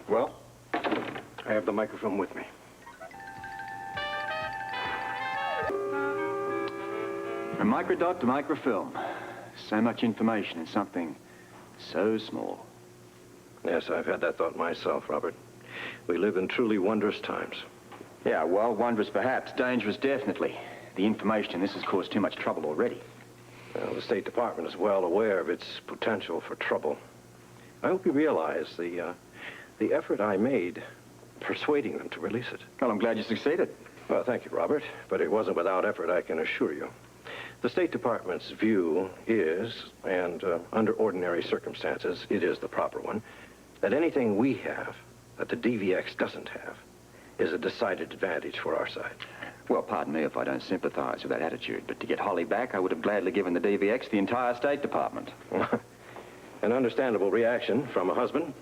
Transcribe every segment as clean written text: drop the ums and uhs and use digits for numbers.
Well, I have the microfilm with me. From microdot to microfilm. So much information in something so small. Yes, I've had that thought myself, Robert. We live in truly wondrous times. Yeah, well, wondrous perhaps, dangerous definitely. The information in this has caused too much trouble already. Well, the State Department is well aware of its potential for trouble. I hope you realize the effort I made persuading them to release it. Well, I'm glad you succeeded. Well, thank you, Robert, but it wasn't without effort, I can assure you. The State Department's view is, and under ordinary circumstances, it is the proper one, that anything we have that the DVX doesn't have is a decided advantage for our side. Well, pardon me if I don't sympathize with that attitude, but to get Holly back, I would have gladly given the DVX the entire State Department. An understandable reaction from a husband.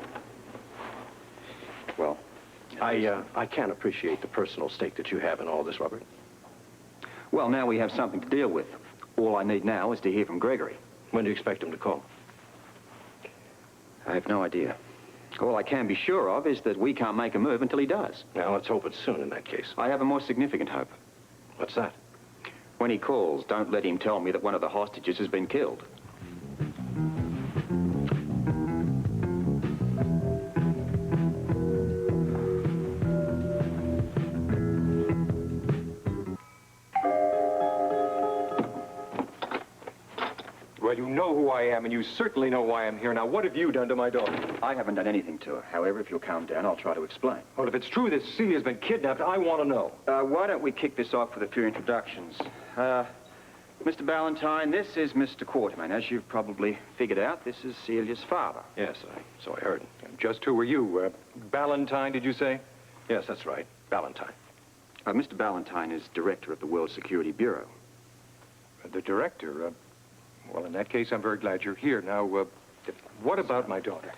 Well, I can't appreciate the personal stake that you have in all this, Robert. Well, now we have something to deal with. All I need now is to hear from Gregory. When do you expect him to call? I have no idea. All I can be sure of is that we can't make a move until he does. Now, let's hope it's soon in that case. I have a more significant hope. What's that? When he calls, don't let him tell me that one of the hostages has been killed. Well, you know who I am, and you certainly know why I'm here. Now, what have you done to my daughter? I haven't done anything to her. However, if you'll calm down, I'll try to explain. Well, if it's true that Celia's been kidnapped, I want to know. Why don't we kick this off with a few introductions? Mr. Ballantyne, this is Mr. Quartermaine. As you've probably figured out, this is Celia's father. Yes, so I heard. Just who were you? Ballantyne, did you say? Yes, that's right. Ballantyne. Mr. Ballantyne is director of the World Security Bureau. The director? Well, in that case, I'm very glad you're here. Now, what about my daughter?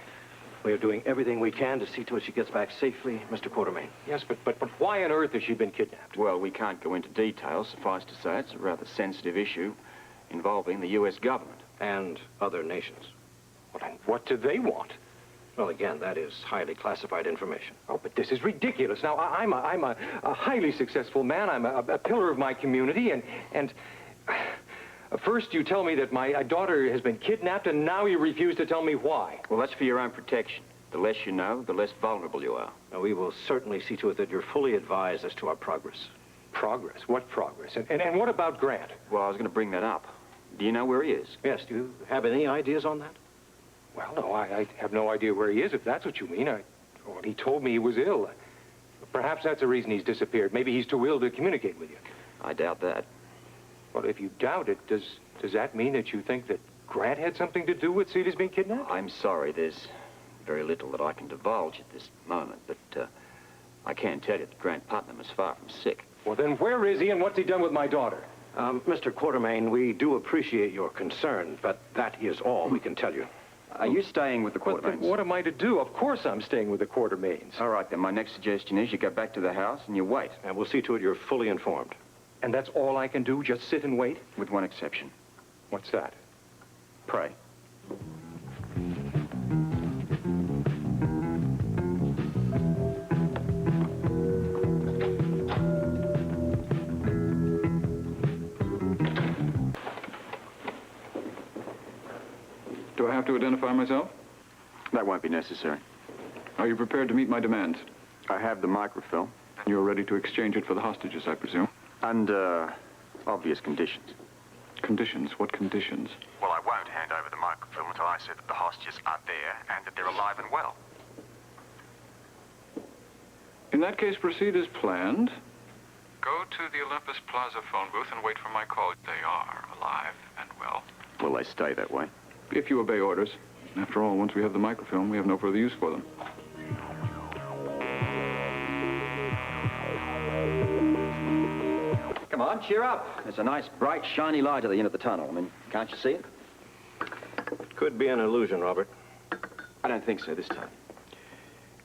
We are doing everything we can to see to it she gets back safely, Mr. Quartermaine. Yes, but why on earth has she been kidnapped? Well, we can't go into details. Suffice to say, it's a rather sensitive issue involving the U.S. government. And other nations. Well, then what do they want? Well, again, that is highly classified information. Oh, but this is ridiculous. Now, I'm a highly successful man. I'm a pillar of my community, and first you tell me that my daughter has been kidnapped, and now you refuse to tell me why. Well, that's for your own protection. The less you know, the less vulnerable you are. Now, we will certainly see to it that you're fully advised as to our progress. Progress? What progress? And what about Grant? Well, I was going to bring that up. Do you know where he is? Yes, do you have any ideas on that? Well, no, I have no idea where he is, if that's what you mean. Well, he told me he was ill. Perhaps that's the reason he's disappeared. Maybe he's too ill to communicate with you. I doubt that. Well, if you doubt it, does that mean that you think that Grant had something to do with Celia's being kidnapped? I'm sorry, there's very little that I can divulge at this moment, but I can tell you that Grant Putnam is far from sick. Well, then where is he and what's he done with my daughter? Mr. Quartermaine, we do appreciate your concern, but that is all we can tell you. Are you staying with the Quartermaines? What am I to do? Of course I'm staying with the Quartermaines. All right, then. My next suggestion is you go back to the house and you wait. And we'll see to it you're fully informed. And that's all I can do? Just sit and wait? With one exception. What's that? Pray. Do I have to identify myself? That won't be necessary. Are you prepared to meet my demands? I have the microfilm. You're ready to exchange it for the hostages, I presume? Under obvious conditions. Conditions? What conditions? Well, I won't hand over the microfilm until I see that the hostages are there and that they're alive and well. In that case, proceed as planned. Go to the Olympus Plaza phone booth and wait for my call. They are alive and well. Will they stay that way? If you obey orders. After all, once we have the microfilm, we have no further use for them. Come on, cheer up. There's a nice, bright, shiny light at the end of the tunnel. I mean, can't you see it? Could be an illusion, Robert. I don't think so this time.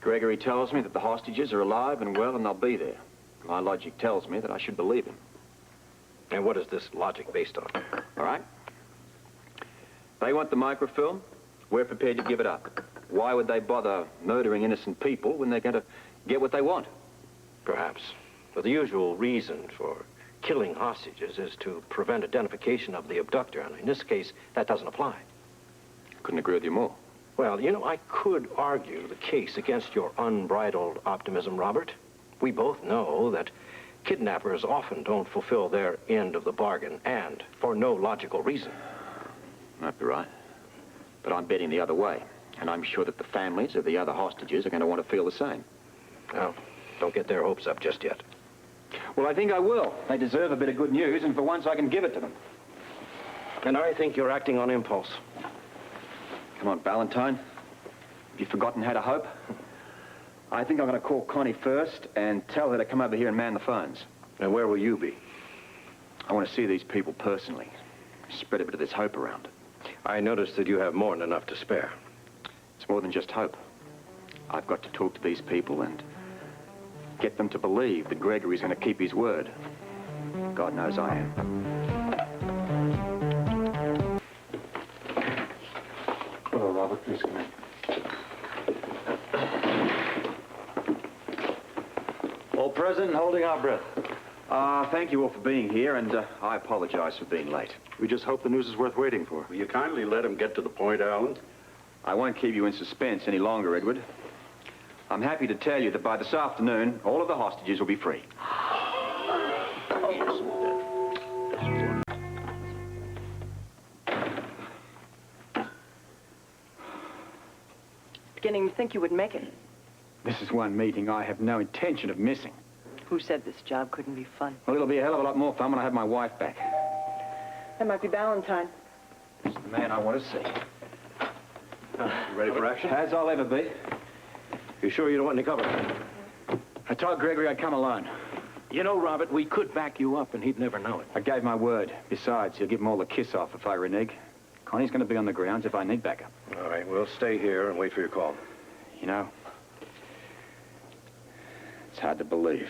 Gregory tells me that the hostages are alive and well and they'll be there. My logic tells me that I should believe him. And what is this logic based on? All right? They want the microfilm. We're prepared to give it up. Why would they bother murdering innocent people when they're going to get what they want? Perhaps. But the usual reason for killing hostages is to prevent identification of the abductor, and in this case, that doesn't apply. Couldn't agree with you more. Well, you know, I could argue the case against your unbridled optimism, Robert. We both know that kidnappers often don't fulfill their end of the bargain, and for no logical reason. Might be right. But I'm betting the other way. And I'm sure that the families of the other hostages are going to want to feel the same. Well, don't get their hopes up just yet. Well, I think I will. They deserve a bit of good news, and for once I can give it to them. And I think you're acting on impulse. Come on, Valentine. Have you forgotten how to hope? I think I'm going to call Connie first and tell her to come over here and man the phones. And where will you be? I want to see these people personally. Spread a bit of this hope around. I noticed that you have more than enough to spare. It's more than just hope. I've got to talk to these people and get them to believe that Gregory's going to keep his word. God knows I am. Hello, Robert. Please come in. All present and holding our breath. Thank you all for being here, and I apologize for being late. We just hope the news is worth waiting for. Will you kindly let him get to the point, Alan? I won't keep you in suspense any longer, Edward. I'm happy to tell you that by this afternoon, all of the hostages will be free. Beginning to think you would make it. This is one meeting I have no intention of missing. Who said this job couldn't be fun? Well, it'll be a hell of a lot more fun when I have my wife back. That might be Valentine. He's the man I want to see. You ready for action? As I'll ever be. You sure you don't want any cover? I told Gregory I'd come alone. You know, Robert, we could back you up and he'd never know it. I gave my word. Besides, he'll give them all the kiss off if I renege. Connie's going to be on the grounds if I need backup. All right, we'll stay here and wait for your call. You know, it's hard to believe.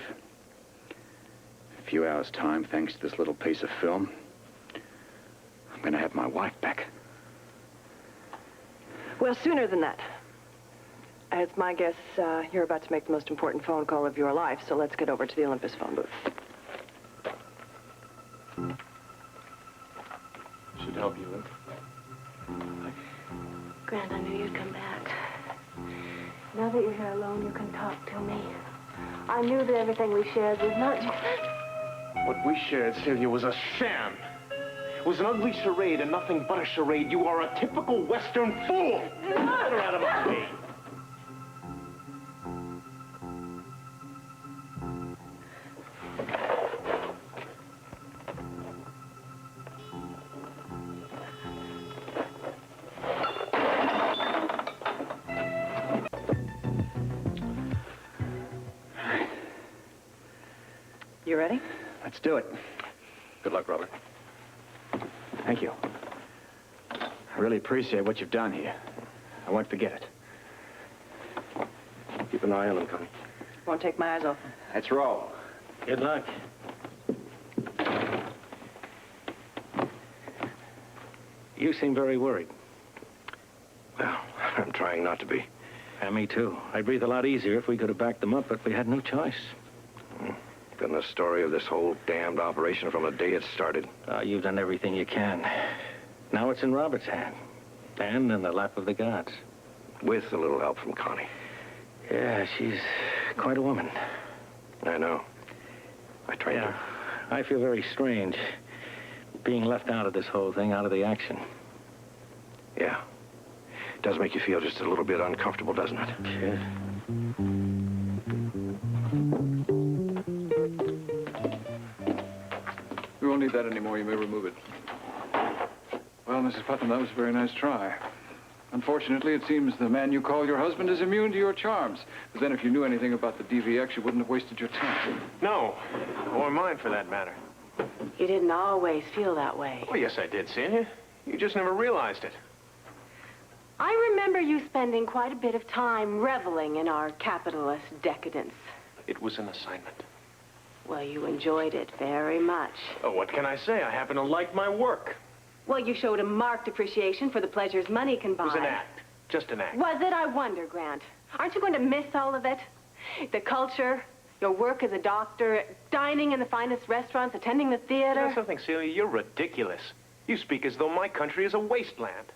A few hours' time, thanks to this little piece of film, I'm going to have my wife back. Well, sooner than that. It's my guess you're about to make the most important phone call of your life, so let's get over to the Olympus phone booth. Should help you, Luke. Grant, I knew you'd come back. Now that you're here alone, you can talk to me. I knew that everything we shared was not just... What we shared, Celia, was a sham. It was an ugly charade and nothing but a charade. You are a typical Western fool. Get her out of my way. You ready? Let's do it. Good luck, Robert. Thank you. I really appreciate what you've done here. I won't forget it. Keep an eye on him, Connie. Won't take my eyes off. Let's roll. Good luck. You seem very worried. Well, I'm trying not to be. Yeah, me too. I'd breathe a lot easier if we could have backed them up, but we had no choice. Been the story of this whole damned operation from the day it started. You've done everything you can. Now it's in Robert's hand. And in the lap of the gods. With a little help from Connie. Yeah, she's quite a woman. I know. I trained her. I feel very strange. Being left out of this whole thing, out of the action. Yeah. It does make you feel just a little bit uncomfortable, doesn't it? Sure. We won't need that anymore. You may remove it. Well, Mrs. Putnam, that was a very nice try. Unfortunately, it seems the man you call your husband is immune to your charms. But then if you knew anything about the DVX, you wouldn't have wasted your time. No, or mine for that matter. You didn't always feel that way. Oh, yes, I did, Celia. You just never realized it. I remember you spending quite a bit of time reveling in our capitalist decadence. It was an assignment. Well, you enjoyed it very much. Oh, what can I say? I happen to like my work. Well, you showed a marked appreciation for the pleasures money can buy. It was an act. just an act. Was it? I wonder, Grant. Aren't you going to miss all of it? The culture, your work as a doctor, dining in the finest restaurants, attending the You know theater. something, Celia? You're ridiculous. You speak as though my country is a wasteland.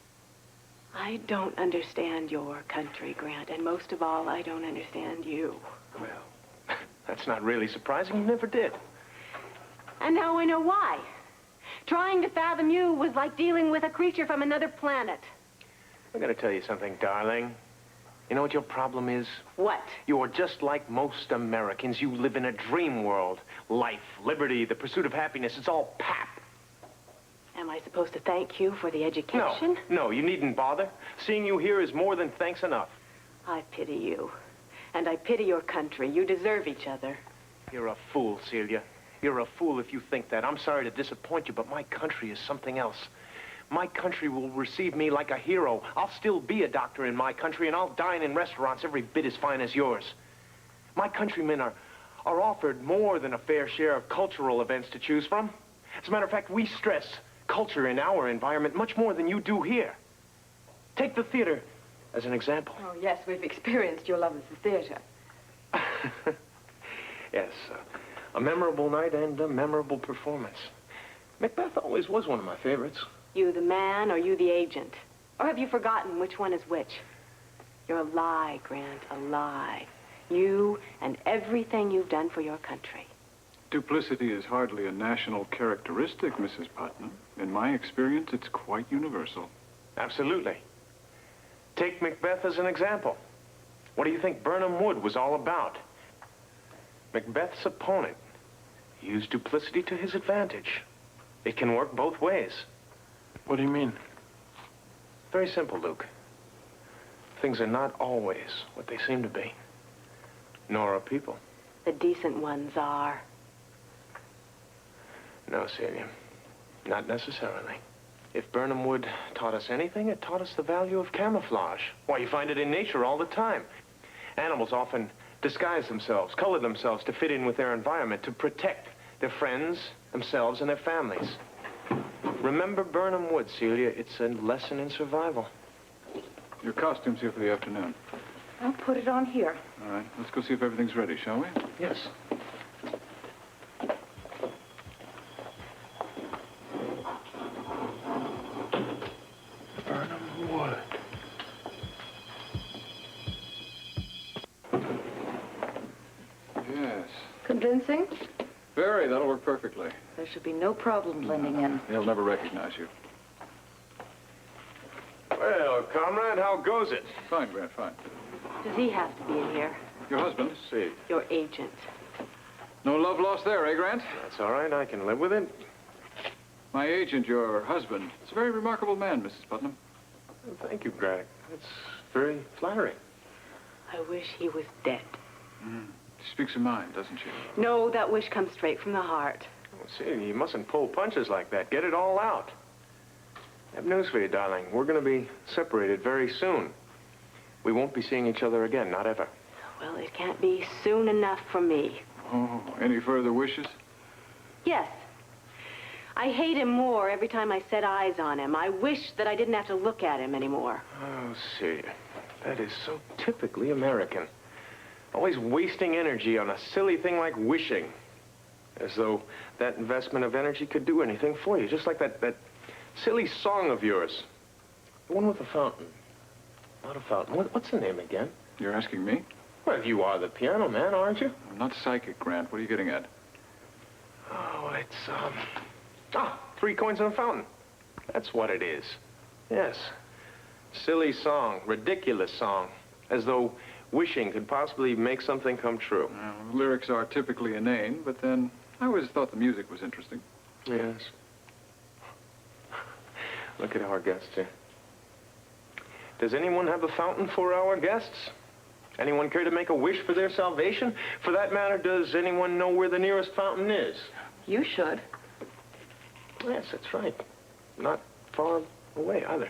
I don't understand your country, Grant, and most of all, I don't understand you. Well, that's not really surprising. You never did. And now I know why. Trying to fathom you was like dealing with a creature from another planet. I'm going to tell you something, darling. You know what your problem is? What? You're just like most Americans. You live in a dream world. Life, liberty, the pursuit of happiness, it's all pap. Am I supposed to thank you for the education? No, you needn't bother. Seeing you here is more than thanks enough. I pity you. And I pity your country. You deserve each other. You're a fool, Celia. You're a fool if you think that. I'm sorry to disappoint you, but my country is something else. My country will receive me like a hero. I'll still be a doctor in my country, and I'll dine in restaurants every bit as fine as yours. My countrymen are offered more than a fair share of cultural events to choose from. As a matter of fact, we stress culture in our environment much more than you do here. Take the theater as an example. Oh, yes, we've experienced your love of the theater. Yes, a memorable night and a memorable performance. Macbeth always was one of my favorites. You the man or you the agent? Or have you forgotten which one is which? You're a lie, Grant, a lie. You and everything you've done for your country. Duplicity is hardly a national characteristic, Mrs. Putnam. In my experience, it's quite universal. Absolutely. Take Macbeth as an example. What do you think Birnam Wood was all about? Macbeth's opponent used duplicity to his advantage. It can work both ways. What do you mean? Very simple, Luke. Things are not always what they seem to be. Nor are people. The decent ones are. No, Celia. Not necessarily. If Birnam Wood taught us anything, it taught us the value of camouflage. Why, you find it in nature all the time. Animals often disguise themselves, color themselves to fit in with their environment, to protect their friends, themselves, and their families. Remember Birnam Wood, Celia. It's a lesson in survival. Your costume's here for the afternoon. I'll put it on here. All right, let's go see if everything's ready, shall we? Yes. Birnam Wood. Yes. Convincing? Very, that'll work perfectly. There should be no problem blending in. He'll never recognize you. Well, comrade, how goes it? Fine, Grant, fine. Does he have to be in here? Your husband? See. Your agent. No love lost there, eh, Grant? That's all right. I can live with it. My agent, your husband, is a very remarkable man, Mrs. Putnam. Thank you, Greg. It's very flattering. I wish he was dead. She speaks her mind, doesn't she? No, that wish comes straight from the heart. See, you mustn't pull punches like that. Get it all out. I have news for you, darling. We're going to be separated very soon. We won't be seeing each other again, not ever. Well, it can't be soon enough for me. Oh, any further wishes? Yes. I hate him more every time I set eyes on him. I wish that I didn't have to look at him anymore. Oh, Celia, that is so typically American. Always wasting energy on a silly thing like wishing. As though that investment of energy could do anything for you. Just like that silly song of yours. The one with the fountain. Not a fountain. What's the name again? You're asking me? Well, you are the piano man, aren't you? I'm not psychic, Grant. What are you getting at? Oh, it's, 3 coins in a fountain. That's what it is. Yes. Silly song. Ridiculous song. As though wishing could possibly make something come true. Lyrics are typically inane, but then I always thought the music was interesting. Yes. Look at our guests here. Does anyone have a fountain for our guests? Anyone care to make a wish for their salvation? For that matter, does anyone know where the nearest fountain is? You should. Yes, that's right. Not far away, either.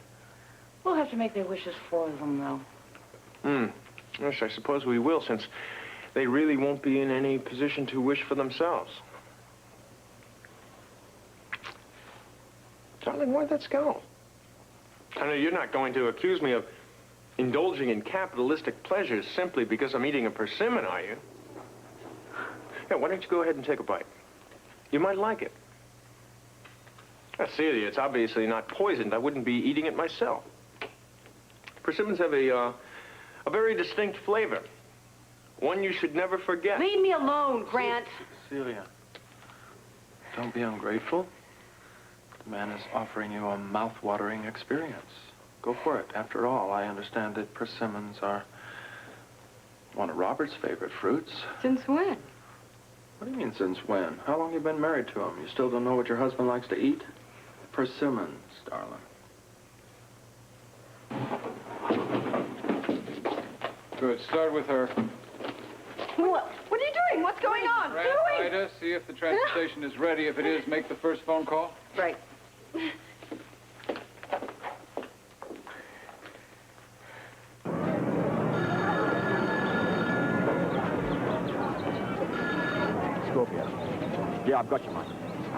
We'll have to make their wishes for them, though. Yes, I suppose we will, since they really won't be in any position to wish for themselves. Darling, where'd that go? I know you're not going to accuse me of indulging in capitalistic pleasures simply because I'm eating a persimmon, are you? Yeah, why don't you go ahead and take a bite? You might like it. Celia, it's obviously not poisoned. I wouldn't be eating it myself. Persimmons have a very distinct flavor. One you should never forget. Leave me alone, Grant. Celia, don't be ungrateful. The man is offering you a mouth-watering experience. Go for it. After all, I understand that persimmons are one of Robert's favorite fruits. Since when? What do you mean, since when? How long have you been married to him? You still don't know what your husband likes to eat? Persimmons, darling. Good. Start with her. What are you doing? What's going on? Ida, see if the transportation is ready. If it is, make the first phone call. Right. Scorpio. Yeah, I've got you, Mike.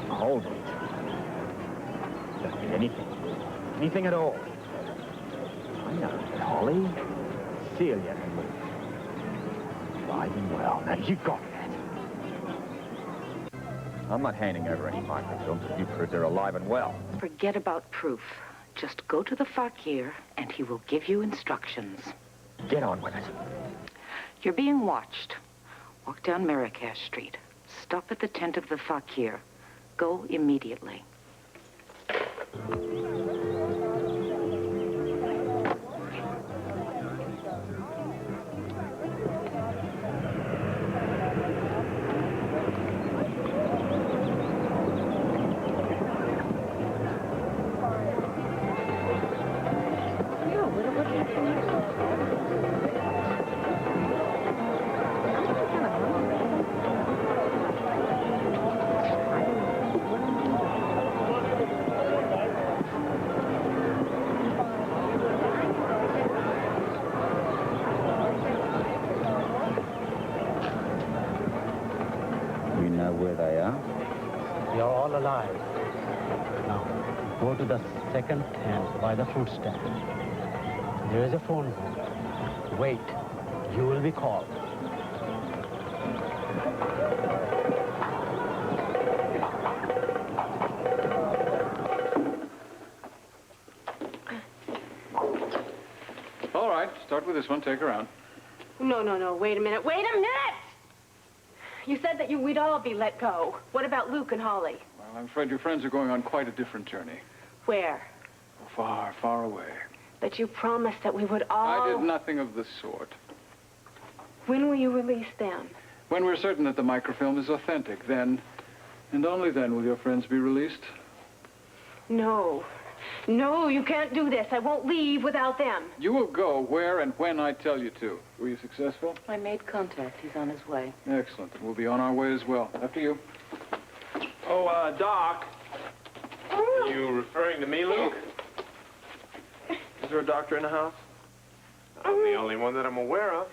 Hold it. Don't need anything. Anything at all. I know, Holly. Celia and me. Alive and well. Now, you got that. I'm not handing over any microfilms if you prove they're alive and well. Forget about proof. Just go to the fakir, and he will give you instructions. Get on with it. You're being watched. Walk down Marrakesh Street. Stop at the tent of the fakir. Go immediately. You're all alive. Now, go to the second tent by the fruit stand. There is a phone booth. Wait. You will be called. All right, start with this one. Take her out. No. Wait a minute. Wait a minute! You said that we'd all be let go. What about Luke and Holly? Well, I'm afraid your friends are going on quite a different journey. Where? Far, far away. But you promised that we would all... I did nothing of the sort. When will you release them? When we're certain that the microfilm is authentic, then, and only then, will your friends be released. No. No, you can't do this. I won't leave without them. You will go where and when I tell you to. Were you successful? I made contact. He's on his way. Excellent. And we'll be on our way as well. After you. Oh, Doc. Are you referring to me, Luke? Is there a doctor in the house? I'm the only one that I'm aware of.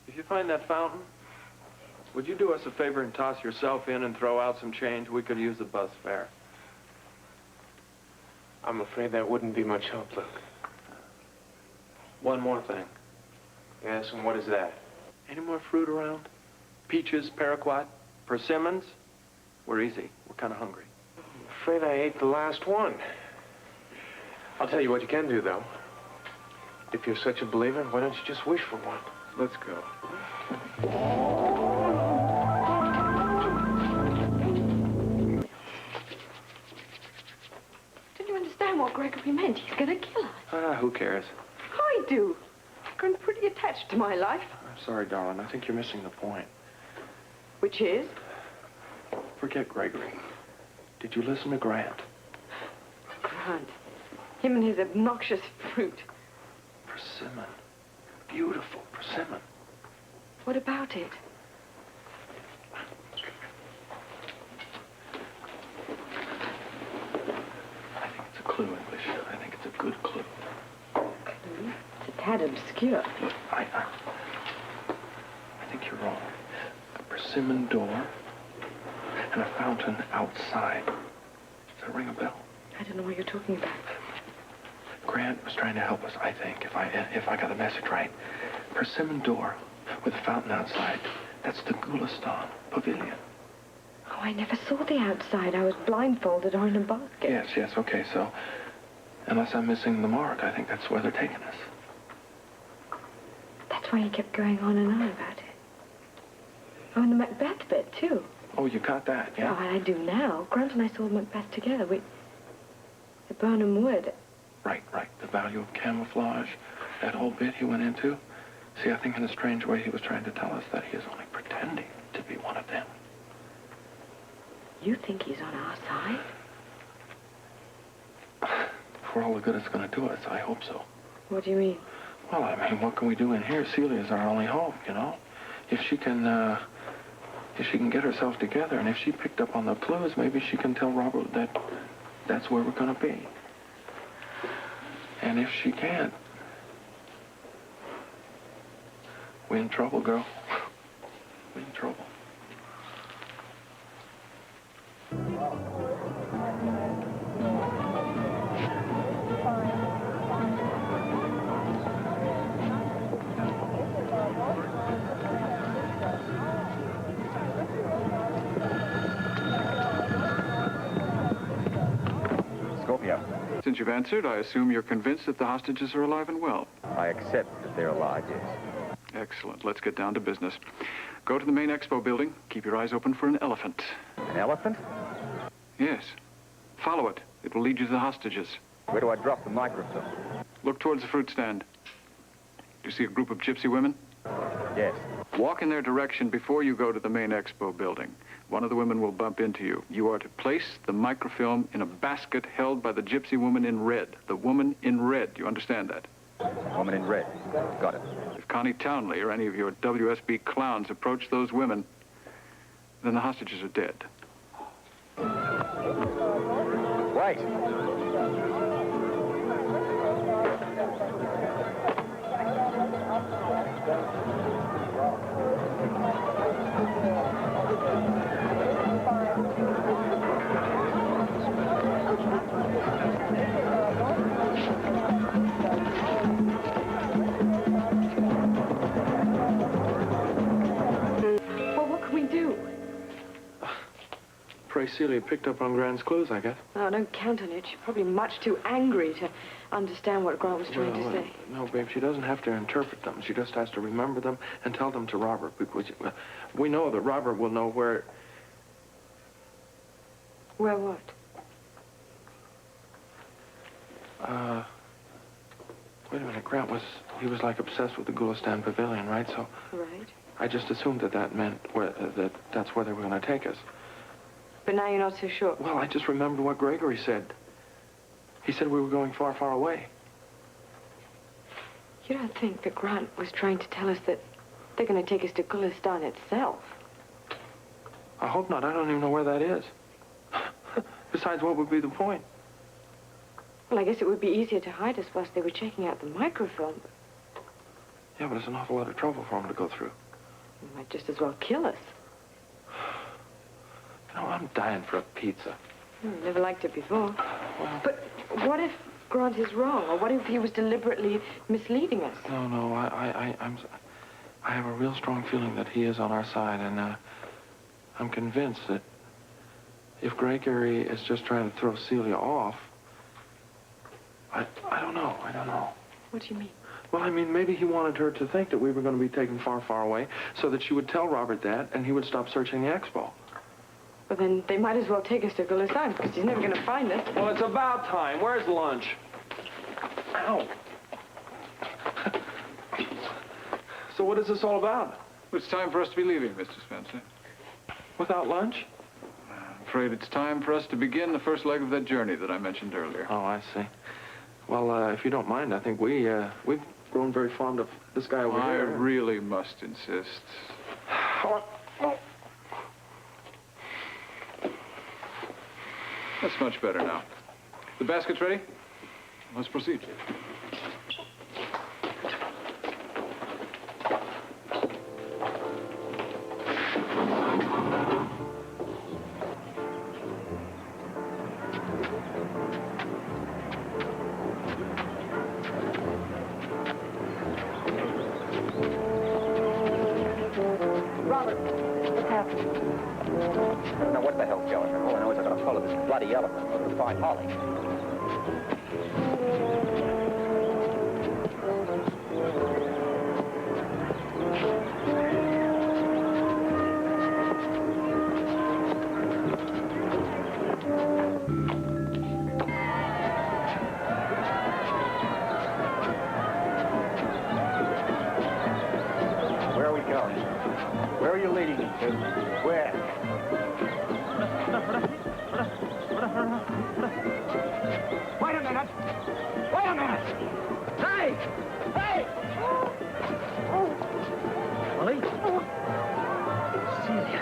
If you find that fountain, would you do us a favor and toss yourself in and throw out some change? We could use the bus fare. I'm afraid that wouldn't be much help, Luke. One more thing. Yes, and what is that? Any more fruit around? Peaches, paraquat, persimmons? We're easy. We're kind of hungry. I'm afraid I ate the last one. I'll tell you what you can do, though. If you're such a believer, why don't you just wish for one? Let's go. Did you understand what Gregory meant? He's gonna kill us. Who cares? I do. I'm pretty attached to my life. I'm sorry, darling. I think you're missing the point. Which is? Forget Gregory. Did you listen to Grant? Grant. Him and his obnoxious fruit. Persimmon. Beautiful persimmon. What about it? I think it's a clue, English. I think it's a good clue. It's a tad obscure. Look, I think you're wrong. A persimmon door and a fountain outside. Does that ring a bell? I don't know what you're talking about. Grant was trying to help us, I think, if I got the message right. Persimmon door with a fountain outside. That's the Gulistan Pavilion. Oh, I never saw the outside. I was blindfolded or in a basket. Yes, okay, so unless I'm missing the mark, I think that's where they're taking us. That's why he kept going on and on about it. Oh, and the Macbeth bit, too. Oh, you got that, yeah? Oh, I do now. Grant and I saw Macbeth together. At Burnham Wood. Right. The value of camouflage, that whole bit he went into. See, I think in a strange way he was trying to tell us that he is only pretending to be one of them. You think he's on our side? For all the good it's going to do us, I hope so. What do you mean? Well, I mean, what can we do in here? Celia's our only hope, you know? If she can get herself together, and if she picked up on the clues, maybe she can tell Robert that that's where we're going to be. And if she can't, we're in trouble, girl. We're in trouble. Since you've answered, I assume you're convinced that the hostages are alive and well. I accept that they're alive, yes. Excellent. Let's get down to business. Go to the main expo building. Keep your eyes open for an elephant. An elephant? Yes. Follow it. It will lead you to the hostages. Where do I drop the microfilm? Look towards the fruit stand. Do you see a group of gypsy women? Yes. Walk in their direction before you go to the main expo building. One of the women will bump into you. You are to place the microfilm in a basket held by the gypsy woman in red. The woman in red. Do you understand that? Woman in red. Got it. If Connie Townley or any of your WSB clowns approach those women, then the hostages are dead. Wait. Pray Celia picked up on Grant's clues, I guess. Oh, don't count on it. She's probably much too angry to understand what Grant was trying to say. No, babe, she doesn't have to interpret them. She just has to remember them and tell them to Robert. We know that Robert will know where... Where what? Wait a minute. Grant he was like obsessed with the Gulistan Pavilion, right? So... Right. I just assumed that meant that's where they were going to take us. But now you're not so sure. Well, I just remembered what Gregory said. He said we were going far, far away. You don't think that Grant was trying to tell us that they're going to take us to Gulistan itself? I hope not. I don't even know where that is. Besides, what would be the point? Well, I guess it would be easier to hide us whilst they were checking out the microfilm. Yeah, but it's an awful lot of trouble for them to go through. They might just as well kill us. You know, I'm dying for a pizza. Never liked it before. Well... But what if Grant is wrong? Or what if he was deliberately misleading us? No, I have a real strong feeling that he is on our side, and I'm convinced that if Gregory is just trying to throw Celia off, I don't know. What do you mean? Well, I mean, maybe he wanted her to think that we were going to be taken far, far away so that she would tell Robert that, and he would stop searching the expo. Well, then they might as well take us to Gulistan, because he's never going to find us. Well, it's about time. Where's lunch? Ow. So what is this all about? It's time for us to be leaving, Mr. Spencer. Without lunch? I'm afraid it's time for us to begin the first leg of that journey that I mentioned earlier. Oh, I see. Well, if you don't mind, I think we've grown very fond of this guy over here. I really must insist. That's much better now. The basket's ready? Let's proceed. What happened? I don't know what the hell's going on. All I know is I gotta follow this bloody elephant in order to find Holly. Where are we going? Where are you leading me to? Where? Wait a minute! Wait a minute! Hey! Hey! Molly? Celia.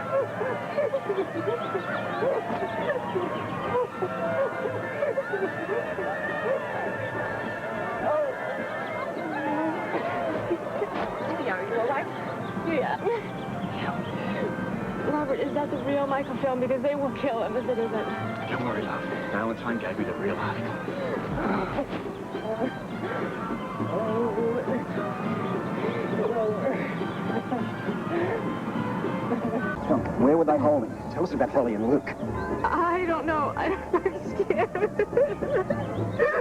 Celia, are you all right? Yeah. Robert, is that the real microfilm? Because they will kill him if it isn't. Don't worry, love. Valentine gave me the real life. So, where were they holding? Tell us about Holly and Luke. I don't know. I'm scared.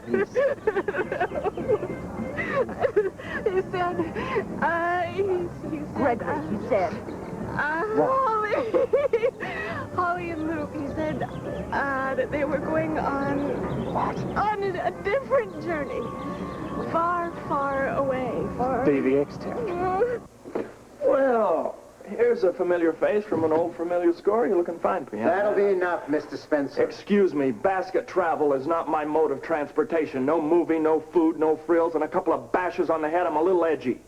He said, he said... Gregory, he said. Holly and Luke, he said that they were going on... What? On a different journey. Far, far away. Far... DVX tech. Well, here's a familiar face from an old familiar score. You're looking fine, Piano. That'll be enough, Mr. Spencer. Excuse me, basket travel is not my mode of transportation. No movie, no food, no frills, and a couple of bashes on the head. I'm a little edgy.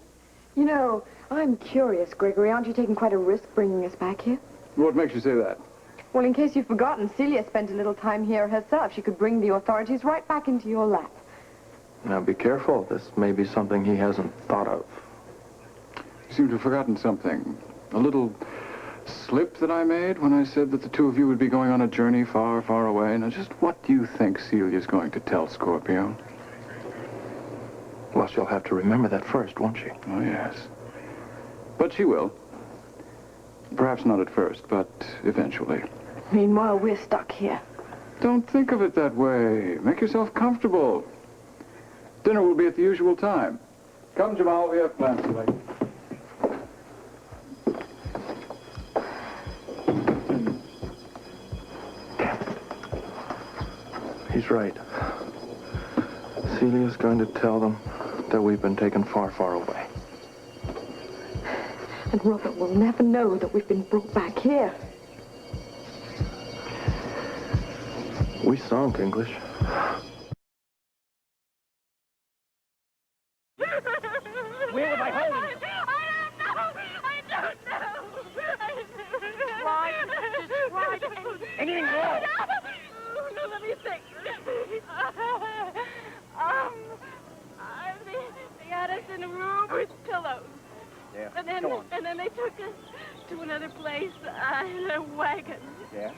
You know, I'm curious, Gregory. Aren't you taking quite a risk bringing us back here? What makes you say that? Well, in case you've forgotten, Celia spent a little time here herself. She could bring the authorities right back into your lap. Now, be careful. This may be something he hasn't thought of. You seem to have forgotten something. A little slip that I made when I said that the two of you would be going on a journey far, far away. Now, just what do you think Celia's going to tell Scorpio? Well, she'll have to remember that first, won't she? Oh, yes. But she will. Perhaps not at first, but eventually. Meanwhile, we're stuck here. Don't think of it that way. Make yourself comfortable. Dinner will be at the usual time. Come, Jamal, we have plans today. He's right. Celia's going to tell them that we've been taken far, far away. And Robert will never know that we've been brought back here. We sunk, English. Where were they holding you? I don't know. Right. Anything wrong? No, let me think. They had us in a room with pillows. Yeah. And then they took us to another place in a wagon. Yeah.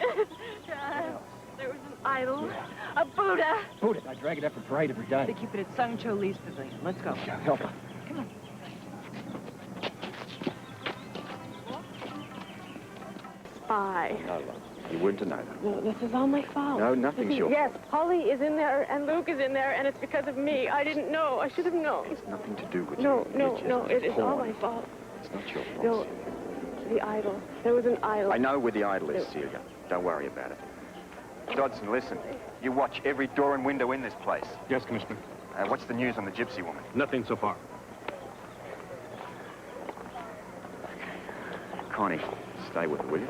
There was an idol, a Buddha. Buddha, I drag it up for parade every day. They keep it at Sung Cho Lee's pavilion. Let's go. Yeah, help her. Come on. Spy. No, love. You weren't to know that. No, this is all my fault. No, nothing's your Yes, Holly is in there and Luke is in there, and it's because of me. I didn't know. I should have known. It's nothing to do with No, you. no, it is all my fault. It's not your fault. No, the idol. There was an idol. I know where the idol is, Celia. Don't worry about it. Dodson, listen. You watch every door and window in this place. Yes, Commissioner. What's the news on the gypsy woman? Nothing so far. Connie, stay with her, will you?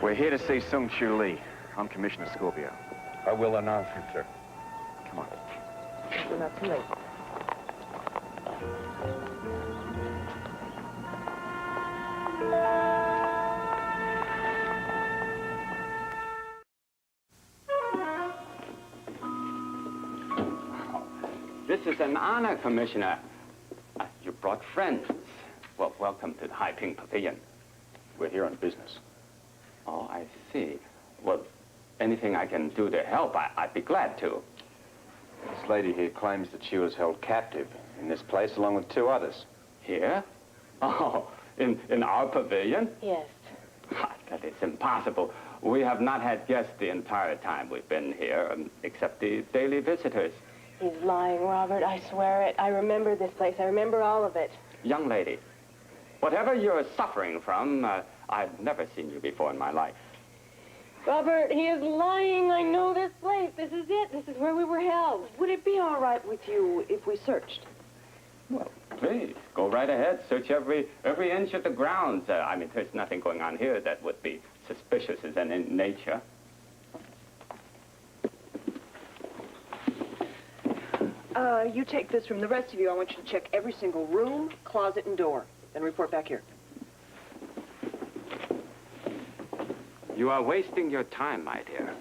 We're here to see Sung Chu Lee. I'm Commissioner Scorpio. I will announce him, sir. Come on. We're not too late. This is an honor, Commissioner. You brought friends. Well, welcome to the High Ping Pavilion. We're here on business. Oh, I see. Well, anything I can do to help, I'd be glad to. This lady here claims that she was held captive in this place along with 2 others. Here? Oh, in our pavilion? Yes. That is impossible. We have not had guests the entire time we've been here, except the daily visitors. He's lying, Robert. I swear it. I remember this place. I remember all of it. Young lady, whatever you're suffering from, I've never seen you before in my life. Robert, he is lying. I know this place. This is it. This is where we were held. Would it be all right with you if we searched? Well, please, go right ahead. Search every inch of the grounds. I mean, there's nothing going on here that would be suspicious as in nature. You take this from the rest of you. I want you to check every single room, closet, and door. Then report back here. You are wasting your time, my dear.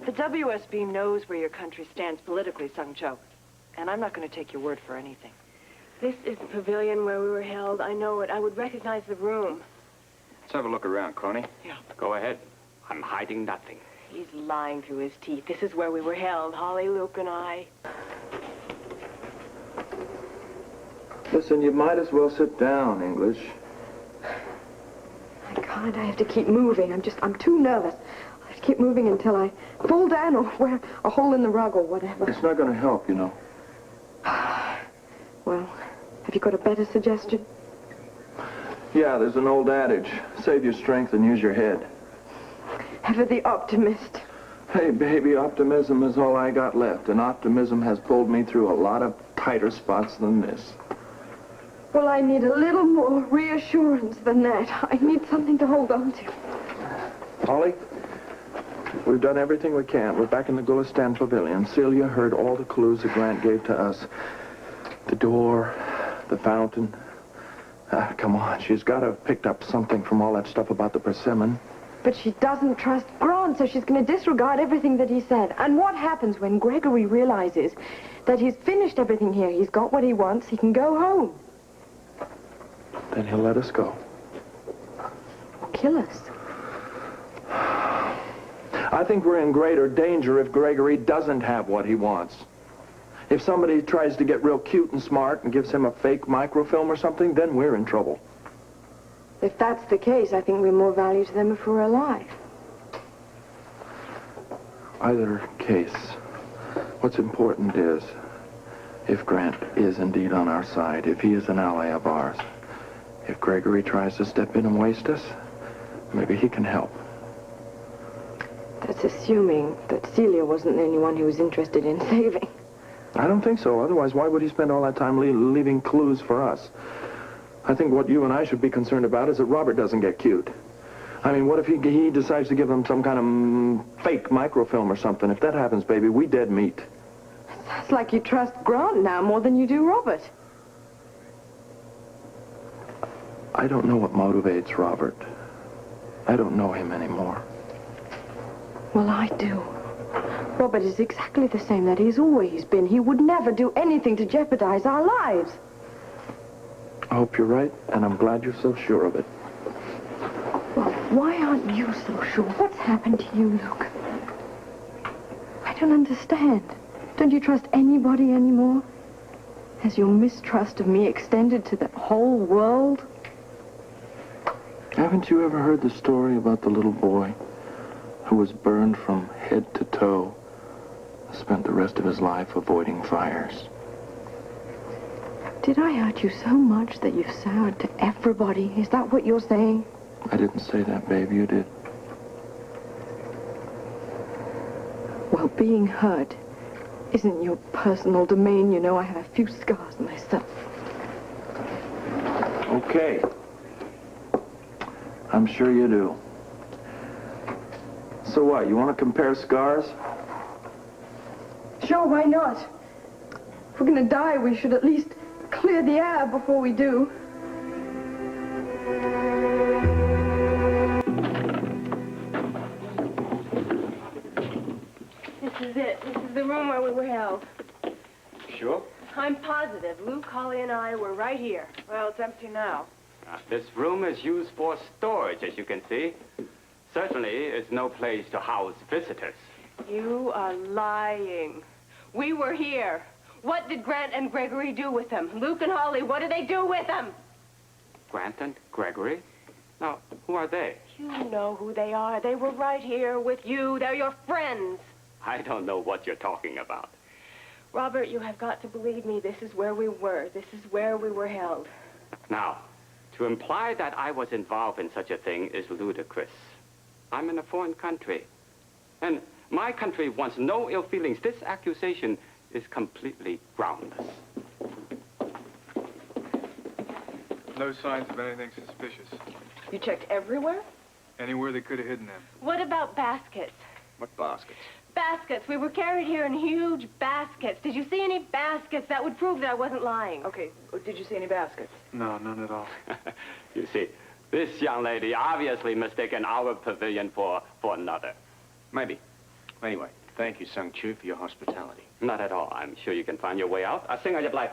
The WSB knows where your country stands politically, Sung Cho. And I'm not going to take your word for anything. This is the pavilion where we were held. I know it. I would recognize the room. Let's have a look around, Connie. Yeah. Go ahead. I'm hiding nothing. He's lying through his teeth. This is where we were held, Holly, Luke, and I. Listen, you might as well sit down, English. I can't. I have to keep moving. I'm too nervous. I have to keep moving until I fall down or wear a hole in the rug or whatever. It's not going to help, you know. Well, have you got a better suggestion? Yeah, there's an old adage. Save your strength and use your head. Ever the optimist. Hey, baby, optimism is all I got left, and optimism has pulled me through a lot of tighter spots than this. Well, I need a little more reassurance than that. I need something to hold on to. Holly, we've done everything we can. We're back in the Gulistan Pavilion. Celia heard all the clues that Grant gave to us. The door, the fountain. Come on, she's got to have picked up something from all that stuff about the persimmon. But she doesn't trust Grant, so she's going to disregard everything that he said. And what happens when Gregory realizes that he's finished everything here, he's got what he wants, he can go home? Then he'll let us go. Or kill us. I think we're in greater danger if Gregory doesn't have what he wants. If somebody tries to get real cute and smart and gives him a fake microfilm or something, then we're in trouble. If that's the case, I think we're more value to them if we're alive. Either case, what's important is, if Grant is indeed on our side, if he is an ally of ours, if Gregory tries to step in and waste us, maybe he can help. That's assuming that Celia wasn't the only one he was interested in saving. I don't think so. Otherwise, why would he spend all that time leaving clues for us? I think what you and I should be concerned about is that Robert doesn't get cute. I mean, what if he decides to give them some kind of fake microfilm or something? If that happens, baby, we dead meat. Sounds like you trust Grant now more than you do Robert. I don't know what motivates Robert. I don't know him anymore. Well, I do. Robert is exactly the same that he's always been. He would never do anything to jeopardize our lives. I hope you're right, and I'm glad you're so sure of it. Well, why aren't you so sure? What's happened to you, Luke? I don't understand. Don't you trust anybody anymore? Has your mistrust of me extended to the whole world? Haven't you ever heard the story about the little boy who was burned from head to toe, spent the rest of his life avoiding fires? Did I hurt you so much that you've soured to everybody? Is that what you're saying? I didn't say that, babe. You did. Well, being hurt isn't your personal domain. You know, I have a few scars myself. Okay. I'm sure you do. So what, you want to compare scars? Sure, why not? If we're going to die, we should at least clear the air before we do. This is it. This is the room where we were held. Sure? I'm positive. Luke, Holly, and I were right here. Well, it's empty now. This room is used for storage, as you can see. Certainly is no place to house visitors. You are lying. We were here. What did Grant and Gregory do with him? Luke and Holly, what did they do with him? Grant and Gregory? Now, who are they? You know who they are. They were right here with you. They're your friends. I don't know what you're talking about. Robert, you have got to believe me. This is where we were. This is where we were held. Now, to imply that I was involved in such a thing is ludicrous. I'm in a foreign country. And my country wants no ill feelings. This accusation is completely groundless. No signs of anything suspicious. You checked everywhere? Anywhere they could have hidden them. What about baskets? What baskets? Baskets. We were carried here in huge baskets. Did you see any baskets that would prove that I wasn't lying? Okay, did you see any baskets? No, none at all. You see, this young lady obviously mistaken our pavilion for another. Maybe. Anyway, thank you, Sung Chu, for your hospitality. Not at all. I'm sure you can find your way out. I'll sing on your life.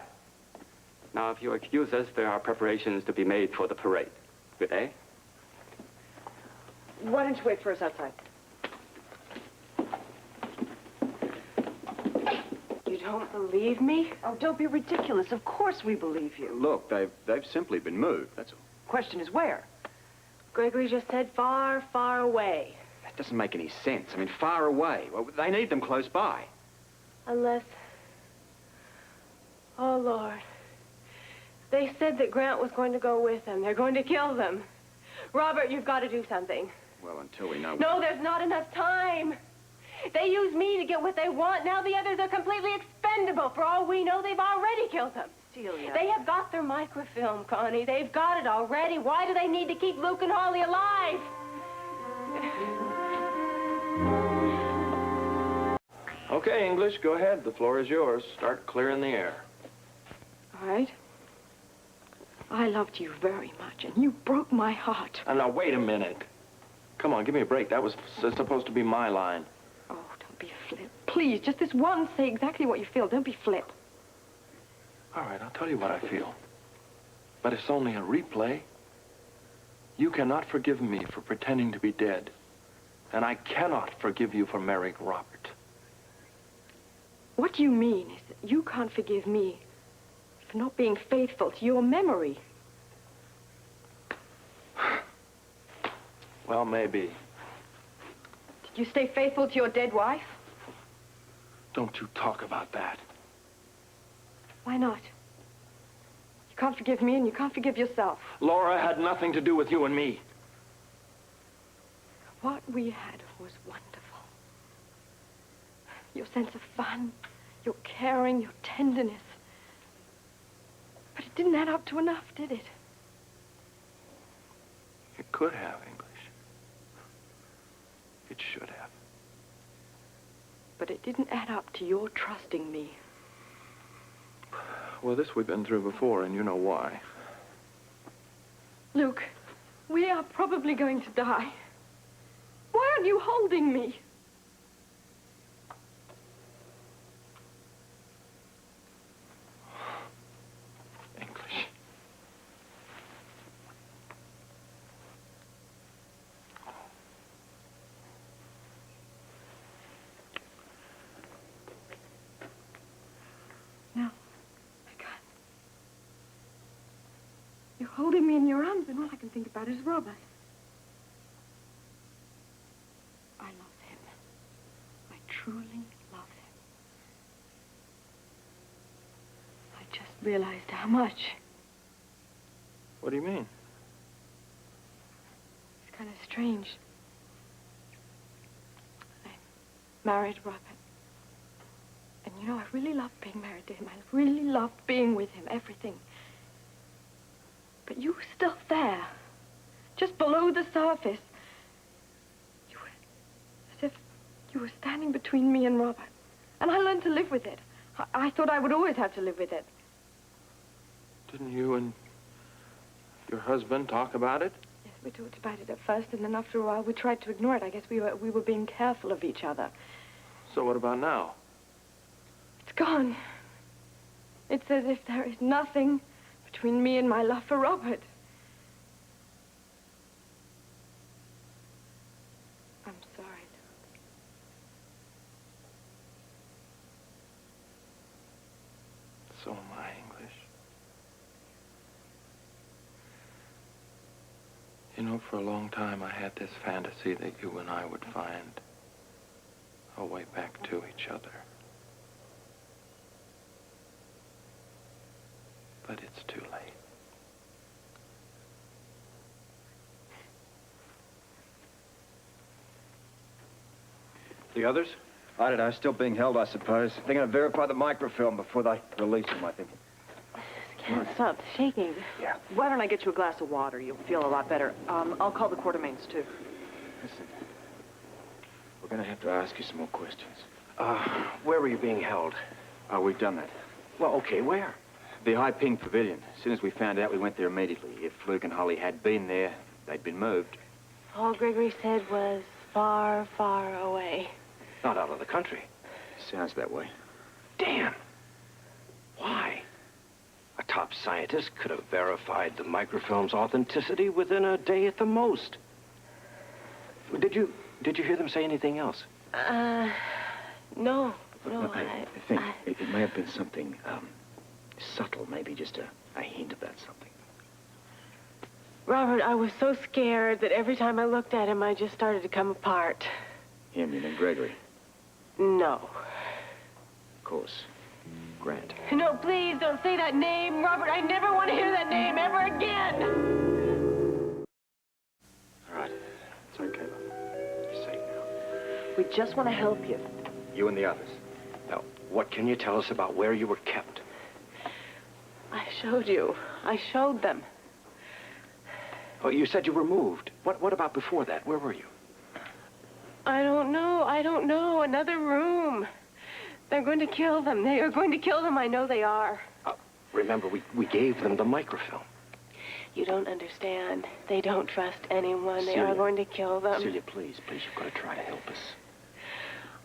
Now, if you excuse us, there are preparations to be made for the parade. Good day. Why don't you wait for us outside? You don't believe me? Oh, don't be ridiculous. Of course we believe you. Look, they've simply been moved, that's all. Question is where? Gregory just said far, far away. That doesn't make any sense. I mean, far away. Well, they need them close by. Unless... Oh, Lord. They said that Grant was going to go with them. They're going to kill them. Robert, you've got to do something. Well, until we know... No, there's not enough time. They use me to get what they want. Now the others are completely expendable. For all we know, they've already killed them. Celia. They have got their microfilm, Connie. They've got it already. Why do they need to keep Luke and Holly alive? Okay, English, go ahead. The floor is yours. Start clearing the air. All right. I loved you very much, and you broke my heart. Now, wait a minute. Come on, give me a break. That was supposed to be my line. Oh, don't be flip. Please, just this once, say exactly what you feel. Don't be flip. All right, I'll tell you what I feel. But it's only a replay. You cannot forgive me for pretending to be dead. And I cannot forgive you for marrying Robert. What you mean is that you can't forgive me for not being faithful to your memory. Well, maybe. Did you stay faithful to your dead wife? Don't you talk about that. Why not? You can't forgive me and you can't forgive yourself. Laura had nothing to do with you and me. What we had was wonderful. Your sense of fun, your caring, your tenderness. But it didn't add up to enough, did it? It could have, English. It should have. But it didn't add up to your trusting me. Well, this we've been through before, and you know why. Luke, we are probably going to die. Why aren't you holding me? English. No, I can't. You're holding me in your arms, and all I can think about is Robert. I love him. I truly love him. I just realized how much. What do you mean? It's kind of strange. I married Robert. And you know, I really loved being married to him. I really loved being with him, everything. But you were still there, just below the surface. You were as if you were standing between me and Robert. And I learned to live with it. I thought I would always have to live with it. Didn't you and your husband talk about it? Yes, we talked about it at first, and then after a while we tried to ignore it. I guess we were being careful of each other. So what about now? It's gone. It's as if there is nothing between me and my love for Robert. I'm sorry. So am I, English. You know, for a long time I had this fantasy that you and I would find a way back to each other. But it's too late. The others? I don't know, still being held, I suppose. They're going to verify the microfilm before they release him, I think. Can't stop shaking. Yeah. Why don't I get you a glass of water? You'll feel a lot better. I'll call the Quartermaines, too. Listen, we're going to have to ask you some more questions. Where were you being held? Oh, we've done that. Well, okay, where? The High Ping Pavilion. As soon as we found out, we went there immediately. If Luke and Holly had been there, they'd been moved. All Gregory said was far, far away. Not out of the country. Sounds that way. Dan! Why? A top scientist could have verified the microfilm's authenticity within a day at the most. Did you hear them say anything else? No. I think it may have been something, subtle, maybe just a hint about something. Robert, I was so scared that every time I looked at him, I just started to come apart. Him, you mean Gregory? No. Of course. Grant. No, please don't say that name, Robert. I never want to hear that name ever again. All right. It's okay, love. You're safe now. We just want to help you. You and the others. Now, what can you tell us about where you were kept? I showed you. I showed them. Oh, you said you were moved. What about before that? Where were you? I don't know. Another room. They're going to kill them. They are going to kill them. I know they are. Remember, we gave them the microfilm. You don't understand. They don't trust anyone. They Celia. are going to kill them. Celia, please, you've got to try to help us.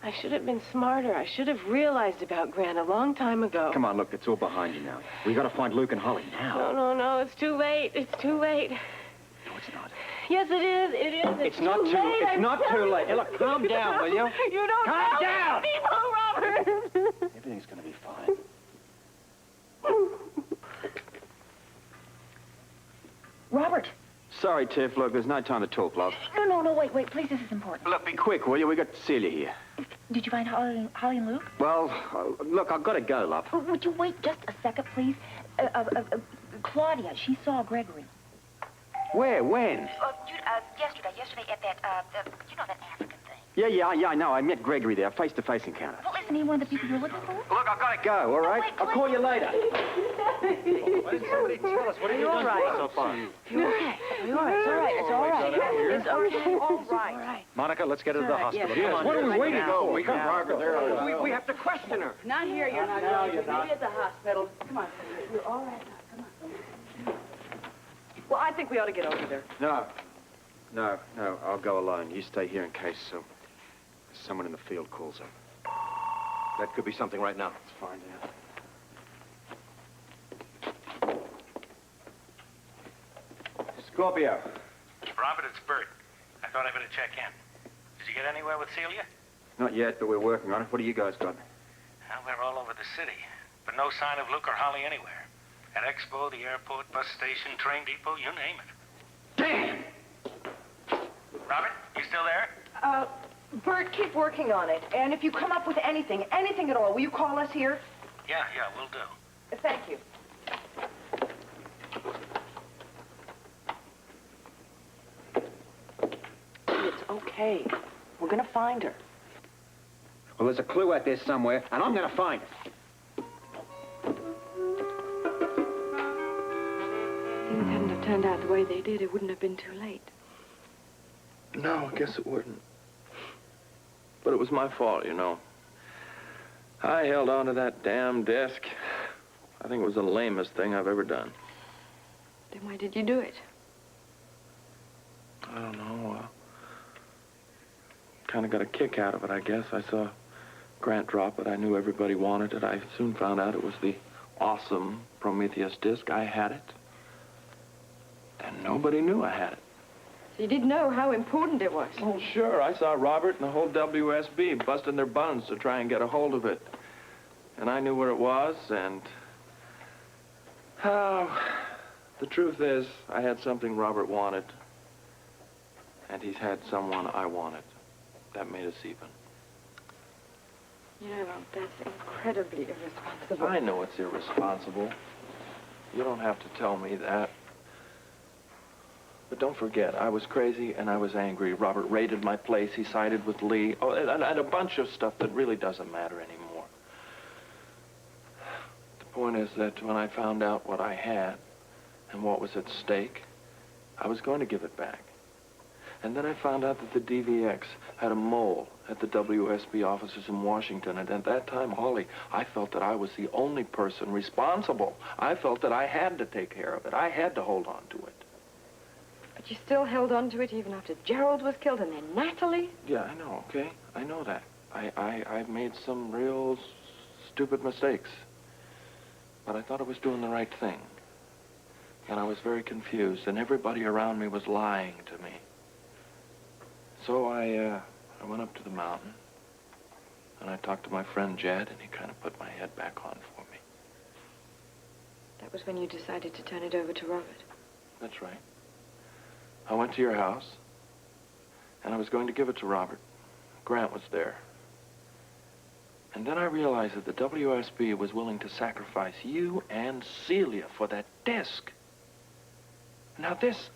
I should have been smarter. I should have realized about Grant a long time ago. Come on, look, it's all behind you now. We got to find Luke and Holly now. No. It's too late. It's too late. No, it's not. Yes, it is. It is. It's not too late. It's not too late. Hey, look, calm down, will you? You don't Calm know down! people, Robert. Everything's going to be fine. Robert. Sorry, Tiff. Look, there's no time to talk, love. No, wait. Please, this is important. Look, be quick, will you? We got Celia here. Did you find Holly and Luke? Well, look, I've got to go, love. Would you wait just a second, please? Claudia, she saw Gregory. Where? When? Yesterday at that, you know, that African thing. Yeah, I know. I met Gregory there, face-to-face encounter. Well, isn't he one of the people you're looking for? Look, I've got to go, all right? I'll call you later. Why didn't somebody tell us? What have you done right? so far? You okay? It's all right. It's all right. Monica, let's get her to the hospital. Yes, Come on. what are we waiting for? We got Parker there. We have to question her. Not here, you're not. No, you're not. Maybe at the hospital. Come on. You're all right now. Come on. Well, I think we ought to get over there. No, I'll go alone. You stay here in case someone in the field calls up. That could be something right now. Let's find out. Scorpio. Robert, it's Bert. I thought I better check in. Did you get anywhere with Celia? Not yet, but we're working on it. What do you guys got? Well, we're all over the city, but no sign of Luke or Holly anywhere. At Expo, the airport, bus station, train depot, you name it. Damn! Robert, you still there? Bert, keep working on it. And if you come up with anything at all, will you call us here? Yeah, will do. Thank you. It's okay. We're gonna find her. Well, there's a clue out there somewhere, and I'm going to find it. Things hadn't have turned out the way they did, it wouldn't have been too late. No, I guess it wouldn't. But it was my fault, you know. I held on to that damn desk. I think it was the lamest thing I've ever done. Then why did you do it? I don't know. Kind of got a kick out of it, I guess. I saw Grant drop it. I knew everybody wanted it. I soon found out it was the awesome Prometheus disc. I had it. And nobody knew I had it. So you didn't know how important it was? Oh, sure. I saw Robert and the whole WSB busting their buns to try and get a hold of it. And I knew where it was, and... the truth is, I had something Robert wanted. And he's had someone I wanted. That made us even. You know, that's incredibly irresponsible. I know it's irresponsible. You don't have to tell me that. But don't forget, I was crazy and I was angry. Robert raided my place. He sided with Lee. Oh, and a bunch of stuff that really doesn't matter anymore. The point is that when I found out what I had and what was at stake, I was going to give it back. And then I found out that the DVX had a mole at the WSB offices in Washington. And at that time, Holly, I felt that I was the only person responsible. I felt that I had to take care of it. I had to hold on to it. But you still held on to it even after Gerald was killed and then Natalie? Yeah, I know, okay? I know that. I made some real stupid mistakes. But I thought I was doing the right thing. And I was very confused, and everybody around me was lying to me. So I went up to the mountain, and I talked to my friend Jed, and he kind of put my head back on for me. That was when you decided to turn it over to Robert. That's right. I went to your house, and I was going to give it to Robert. Grant was there. And then I realized that the WSB was willing to sacrifice you and Celia for that disc. Now this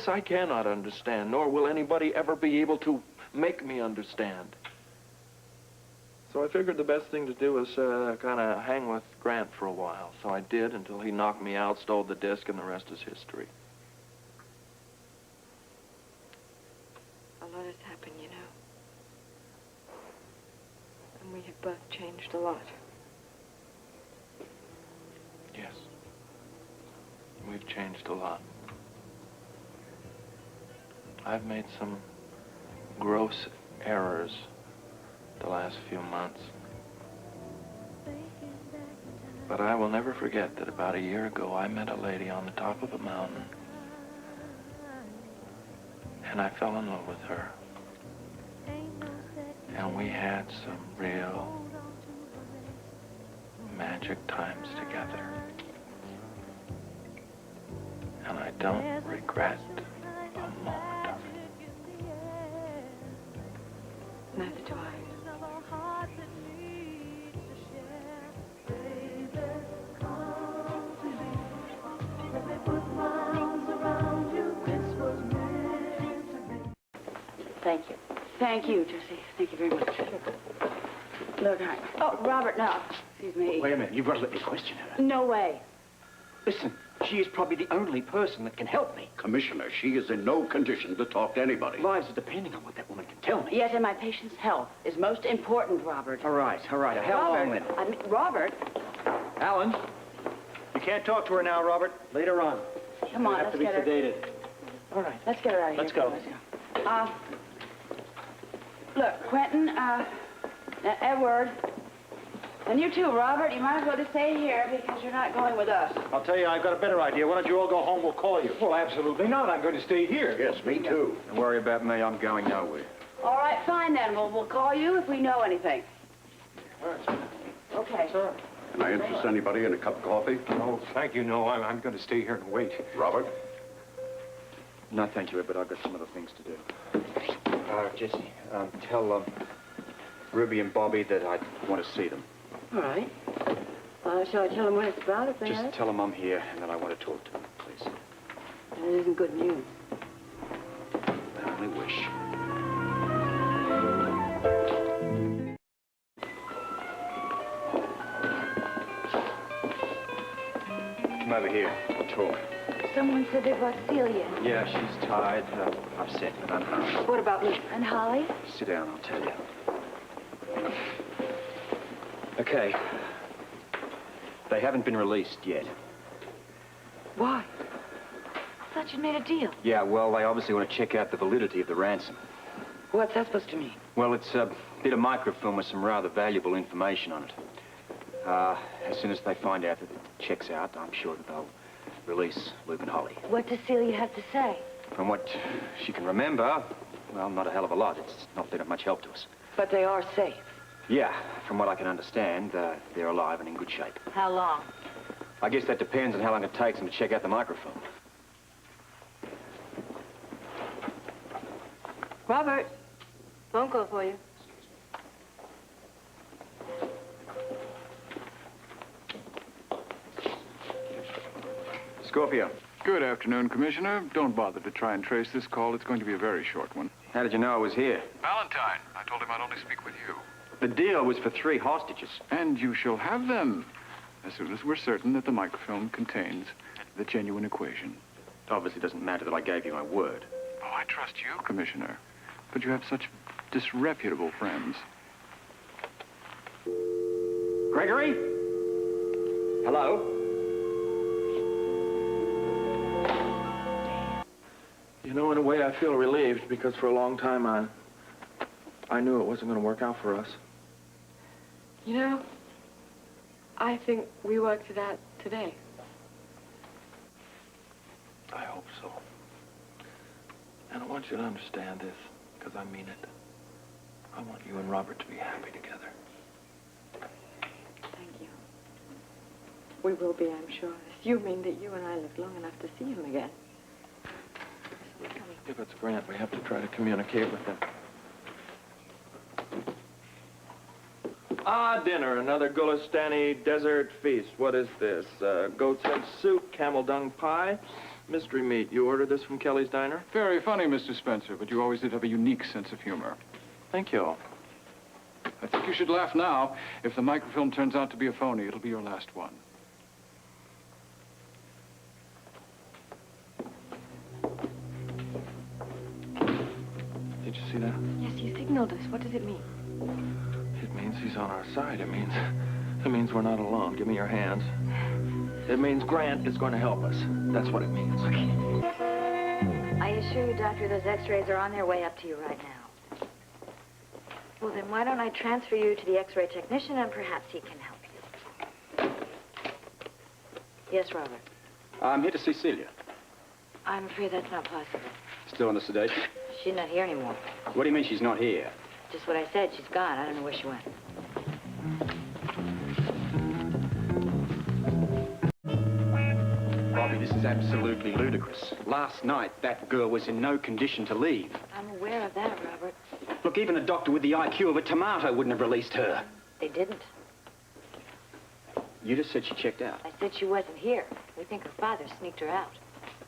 I cannot understand, nor will anybody ever be able to make me understand. So I figured the best thing to do was kind of hang with Grant for a while. So I did until he knocked me out, stole the disc, and the rest is history. A lot has happened, you know. And we have both changed a lot. Yes. We've changed a lot. I've made some gross errors the last few months. But I will never forget that about a year ago, I met a lady on the top of a mountain. And I fell in love with her. And we had some real magic times together. And I don't regret a moment of it. Neither do I. Thank you. Thank you, Josie. Thank you very much. Look, oh, Robert, no. Excuse me. Wait a minute. You've got to let me question her. No way. Listen, she is probably the only person that can help me. Commissioner, she is in no condition to talk to anybody. Lives are depending on what that woman can tell me. Yes, and my patient's health is most important, Robert. All right. How long then? I mean, Robert. Alan, you can't talk to her now, Robert. Later on. Come on, have let's to be get her. sedated. All right, let's get her out of here. Let's go. Let's go. Look, Quentin, Edward, and you too, Robert, you might as well just stay here because you're not going with us. I'll tell you, I've got a better idea. Why don't you all go home? We'll call you. Well, absolutely not. I'm going to stay here. Yes, me too. Don't worry about me. I'm going nowhere. All right, fine then. We'll call you if we know anything. All right. Okay. Sir. Can I interest anybody in a cup of coffee? No, thank you. No, I'm going to stay here and wait. Robert? No, thank you, but I've got some other things to do. Jesse, tell Ruby and Bobby that I want to see them. All right. Shall I tell them what it's about if they Just have it? tell them I'm here and that I want to talk to them, please. That isn't good news. I only wish. Come over here. We'll talk. Someone said they brought Celia. Yeah, she's tired, upset, and unhappy. What about Luke? And Holly? Sit down, I'll tell you. Okay. They haven't been released yet. Why? I thought you'd made a deal. Yeah, well, they obviously want to check out the validity of the ransom. What's that supposed to mean? Well, it's a bit of microfilm with some rather valuable information on it. As soon as they find out that it checks out, I'm sure that they'll release Luke and Holly. What does Celia have to say? From what she can remember, well, not a hell of a lot. It's not been of much help to us. But they are safe. Yeah, from what I can understand, they're alive and in good shape. How long? I guess that depends on how long it takes them to check out the microfilm. Robert, phone call for you. Scorpio. Good afternoon, Commissioner. Don't bother to try and trace this call. It's going to be a very short one. How did you know I was here? Valentine. I told him I'd only speak with you. The deal was for 3 hostages. And you shall have them as soon as we're certain that the microfilm contains the genuine equation. It obviously doesn't matter that I gave you my word. Oh, I trust you. Commissioner, but you have such disreputable friends. Gregory? Hello? You know, in a way, I feel relieved because for a long time I knew it wasn't going to work out for us. You know, I think we worked it out today. I hope so. And I want you to understand this, because I mean it. I want you and Robert to be happy together. Thank you. We will be, I'm sure, assuming that you and I live long enough to see him again. If it's Grant, we have to try to communicate with him. Dinner, another Gulistani desert feast. What is this? Goat's head soup, camel dung pie, mystery meat. You ordered this from Kelly's Diner? Very funny, Mr. Spencer, but you always did have a unique sense of humor. Thank you. I think you should laugh now. If the microfilm turns out to be a phony, it'll be your last one. Did you see that? Yes, he signaled us. What does it mean? It means he's on our side. It means we're not alone. Give me your hands. It means Grant is going to help us. That's what it means. I assure you, Doctor, those x-rays are on their way up to you right now. Well, then why don't I transfer you to the x-ray technician and perhaps he can help you. Yes, Robert. I'm here to see Celia. I'm afraid that's not possible. Still under sedation? She's not here anymore. What do you mean she's not here? Just what I said. She's gone. I don't know where she went. Bobby, this is absolutely ludicrous. Last night, that girl was in no condition to leave. I'm aware of that, Robert. Look, even a doctor with the IQ of a tomato wouldn't have released her. They didn't. You just said she checked out. I said she wasn't here. We think her father sneaked her out.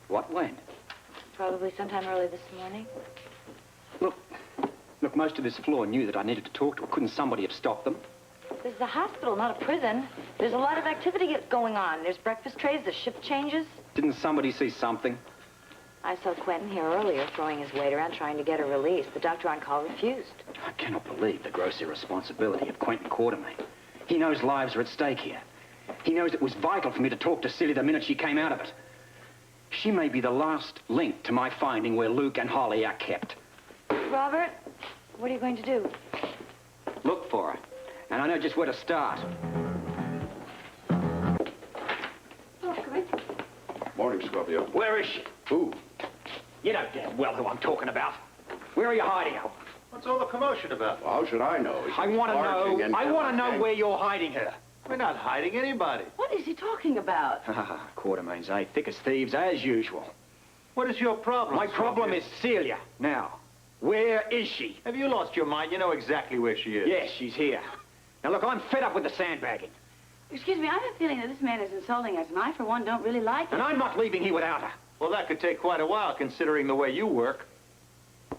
What, when? Probably sometime early this morning. Look, most of this floor knew that I needed to talk to her. Couldn't somebody have stopped them? This is a hospital, not a prison. There's a lot of activity going on. There's breakfast trays, there's shift changes. Didn't somebody see something? I saw Quentin here earlier throwing his weight around trying to get her released. The doctor on call refused. I cannot believe the gross irresponsibility of Quentin Quartermaine. He knows lives are at stake here. He knows it was vital for me to talk to Celia the minute she came out of it. She may be the last link to my finding where Luke and Holly are kept. Robert, what are you going to do? Look for her. And I know just where to start. Oh, come in. Morning, Scorpio. Where is she? Who? You know damn well who I'm talking about. Where are you hiding her? What's all the commotion about? Well, how should I know? I want to know where you're hiding her. We're not hiding anybody. What is he talking about? Quartermaine's, eh? Thick as thieves, as usual. What is your problem? My problem is Celia. Now, where is she? Have you lost your mind? You know exactly where she is. Yes, she's here. Now, look, I'm fed up with the sandbagging. Excuse me, I have a feeling that this man is insulting us, and I, for one, don't really like it. And I'm not leaving here without her. Well, that could take quite a while, considering the way you work.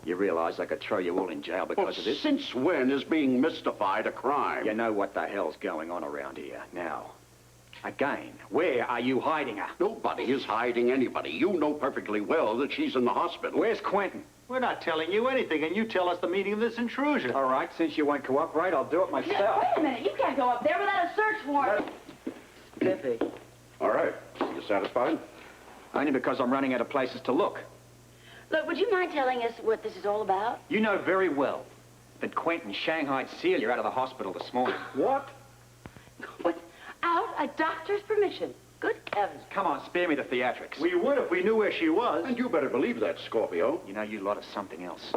You realize I could throw you all in jail because of this? Since when is being mystified a crime? You know what the hell's going on around here. Now, again, where are you hiding her? Nobody is hiding anybody. You know perfectly well that she's in the hospital. Where's Quentin? We're not telling you anything, and you tell us the meaning of this intrusion. All right, since you won't cooperate, I'll do it myself. Wait a minute, you can't go up there without a search warrant. Biffy. All right. You satisfied? Only because I'm running out of places to look. Look, would you mind telling us what this is all about? You know very well that Quentin shanghaied Celia out of the hospital this morning. What? Without a doctor's permission? Good heavens. Come on, spare me the theatrics. We would if we knew where she was. And you better believe that, Scorpio. You know, you lot of something else.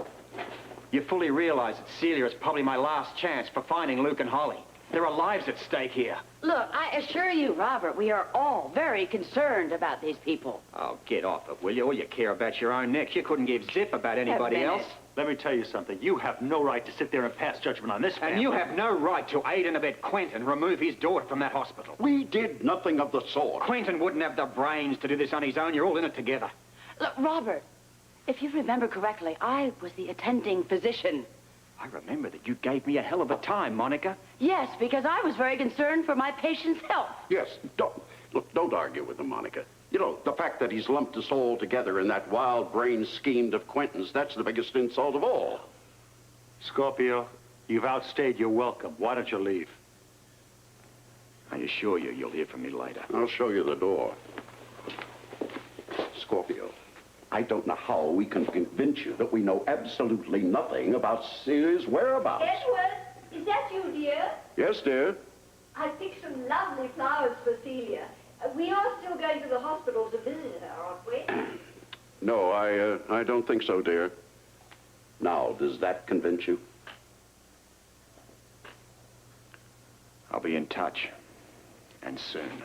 You fully realize that Celia is probably my last chance for finding Luke and Holly. There are lives at stake here. Look, I assure you, Robert, we are all very concerned about these people. Oh, get off it, will you? All you care about your own necks. You couldn't give zip about anybody else. Let me tell you something. You have no right to sit there and pass judgment on this family. And you have no right to aid and abet Quentin remove his daughter from that hospital. We did nothing of the sort. Quentin wouldn't have the brains to do this on his own. You're all in it together. Look, Robert, if you remember correctly, I was the attending physician. I remember that you gave me a hell of a time, Monica. Yes, because I was very concerned for my patient's health. Yes, don't argue with him, Monica. You know, the fact that he's lumped us all together in that wild-brain scheme of Quentin's, that's the biggest insult of all. Scorpio, you've outstayed your welcome. Why don't you leave? I assure you, you'll hear from me later. I'll show you the door. Scorpio, I don't know how we can convince you that we know absolutely nothing about Celia's whereabouts. Edward, is that you, dear? Yes, dear. I picked some lovely flowers for Celia. We are still going to the hospital to visit her, aren't we? No, I don't think so, dear. Now, does that convince you? I'll be in touch. And soon.